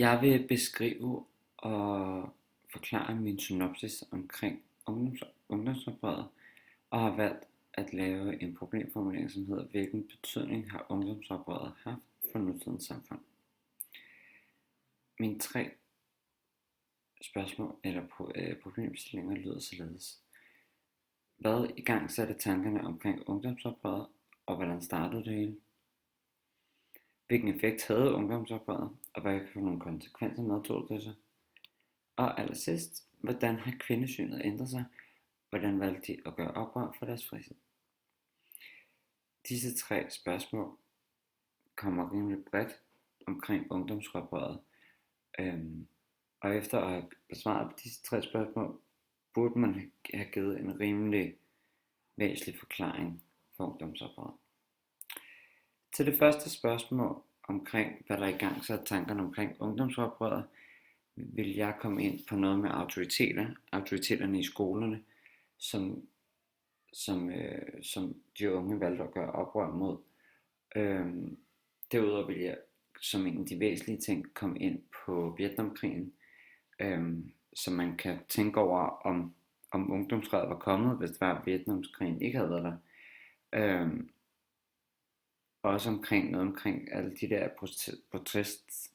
Jeg vil beskrive og forklare min synopsis omkring ungdomsoprøret, og har valgt at lave en problemformulering, som hedder: hvilken betydning har ungdomsoprøret haft for nutidens samfund? Mine tre spørgsmål eller problemstillinger lyder således: hvad igangsatte tankerne omkring ungdomsoprøret, og hvordan startede det hele? Hvilken effekt havde ungdomsoprøret, og hvad for nogle konsekvenser medtog det sig? Og allersidst, hvordan har kvindesynet ændret sig? Hvordan valgte de at gøre oprør for deres frihed? Disse tre spørgsmål kommer rimelig bredt omkring ungdomsoprøret. Og efter at have besvaret disse tre spørgsmål, burde man have givet en rimelig væsentlig forklaring for ungdomsoprøret. Til det første spørgsmål omkring, hvad der er i gang så tankerne omkring ungdomsoprøret, vil jeg komme ind på noget med autoriteterne i skolerne, som de unge valgte at gøre oprør mod. Derudover vil jeg som en af de væsentlige ting komme ind på Vietnamkrigen, så man kan tænke over, om ungdomsoprøret var kommet, hvis det var, at Vietnamkrigen ikke havde været der. Også omkring alle de der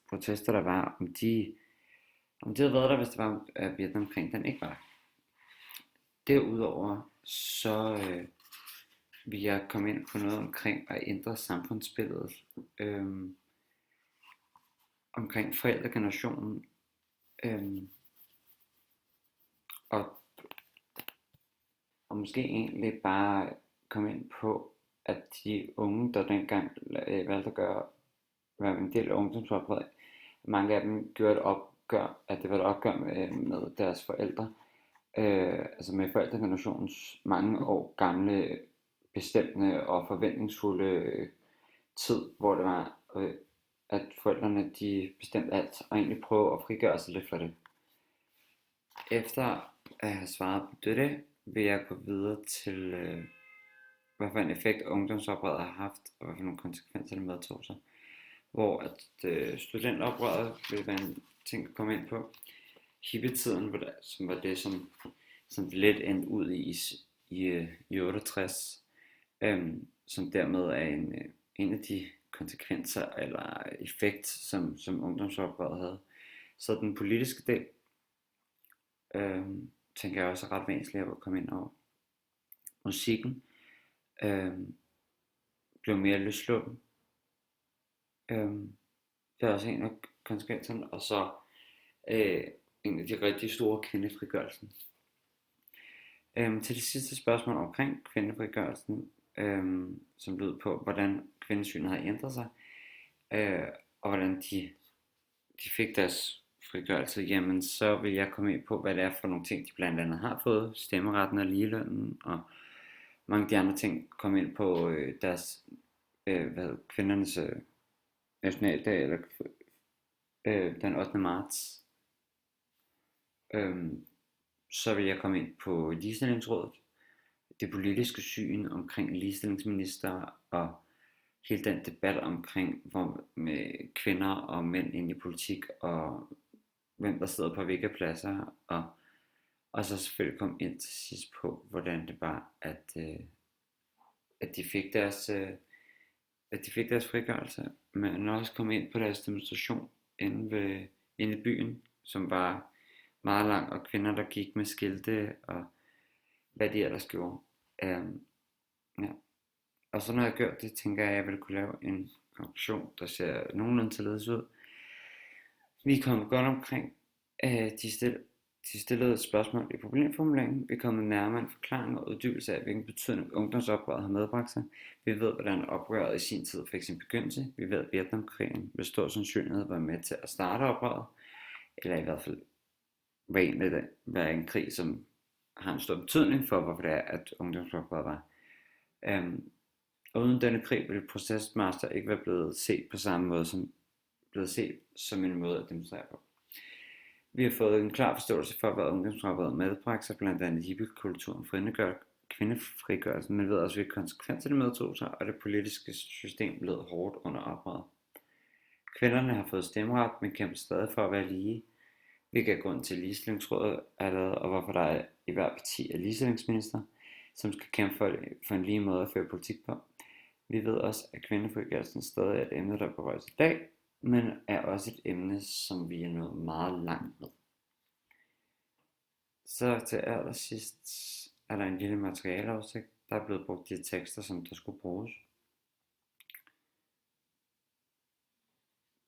protester, der var, om de havde været der, hvis det var, at Vietnamkrigen den ikke var der. Derudover så vil jeg komme ind på noget omkring at ændre samfundsbilledet, omkring forældregenerationen, og måske egentlig bare komme ind på, at de unge, der dengang valgte at være en del af ungdomsoprøret, mange af dem gjorde et opgør, at det var et opgør med deres forældre, altså med forældregenerationens mange år gamle bestemmende og forventningsfulde tid, hvor det var, at forældrene de bestemte alt, og egentlig prøve at frigøre sig lidt fra det. Efter at have svaret på det, vil jeg gå videre til, hvad for en effekt ungdomsoprøret har haft, og hvad for nogle konsekvenser det medtog sig. Hvor at studentoprøret vil være en ting at komme ind på. Hippietiden, som var det, som det lidt endte ud i 68, som dermed er en af de konsekvenser eller effekt, som ungdomsoprøret havde. Så den politiske del, tænker jeg også er ret væsentligt at komme ind over. Musikken blev mere løsluppen. Det er også en af konsekvenserne. Og så en af de rigtig store kvindefrigørelsen. Til det sidste spørgsmål omkring kvindefrigørelsen, som lød på, hvordan kvindesynet har ændret sig, og hvordan de fik deres frigørelse, jamen så vil jeg komme ind på, hvad det er for nogle ting, de blandt andet har fået: stemmeretten og ligelønnen, og mange af de andre ting, komme ind på deres kvindernes nationaldag, eller den 8. marts. Så vil jeg komme ind på ligestillingsrådet, det politiske syn omkring ligestillingsminister, og hele den debat omkring med kvinder og mænd ind i politik, og hvem der sidder på hvilke pladser, og så selvfølgelig komme ind til sidst på, hvordan det var, at de fik deres frigørelse, men også komme ind på deres demonstration inde i byen, som var meget lang, og kvinder, der gik med skilte, og hvad de ellers gjorde. Ja. Og så når jeg har gjort det, tænker jeg, at jeg vil kunne lave en konklusion, der ser nogenlunde således ud. Vi er kommet godt omkring de stillede spørgsmål i problemformuleringen. Vi er kommet nærmere en forklaring og uddybelse af, hvilken betydning ungdomsoprøret har medbragt sig. Vi ved, hvordan oprøret i sin tid fik sin begyndelse. Vi ved, at Vietnamkrigen med stor sandsynlighed var med til at starte oprøret, eller i hvert fald være en krig, som har en stor betydning for, hvorfor det er, at ungdomsoprøret var. Og uden denne krig ville protestmarcher ikke være blevet set på samme måde, som en måde at demonstrere på. Vi har fået en klar forståelse for, hvad ungdomsoprøret medbragte sig, blandt andet hippiekulturen, kvindefrigørelsen, men ved også, hvilke konsekvenser det medtog sig, og det politiske system led hårdt under oprøret. Kvinderne har fået stemmeret, men kæmper stadig for at være lige, hvilket er grund til ligestillingsrådet er lavet, og hvorfor der er i hver parti er ligestillingsminister, som skal kæmpe for en lige måde at føre politik på. Vi ved også, at kvindefrigørelsen stadig er et emne, der berøres i dag, men er også et emne, som vi er nået meget langt med. Så til allersidst er der en lille materialeoversigt. Der er blevet brugt de tekster, som der skulle bruges.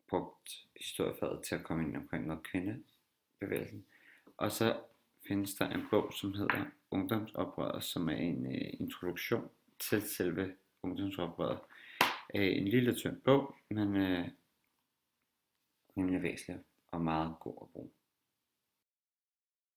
Brugt historiefaget til at komme ind omkring noget kvindebevægelsen. Og så findes der en bog, som hedder Ungdomsoprøret, som er en introduktion til selve ungdomsoprøret. En lille tynd bog, men rimelig væsentlig og meget god at bruge.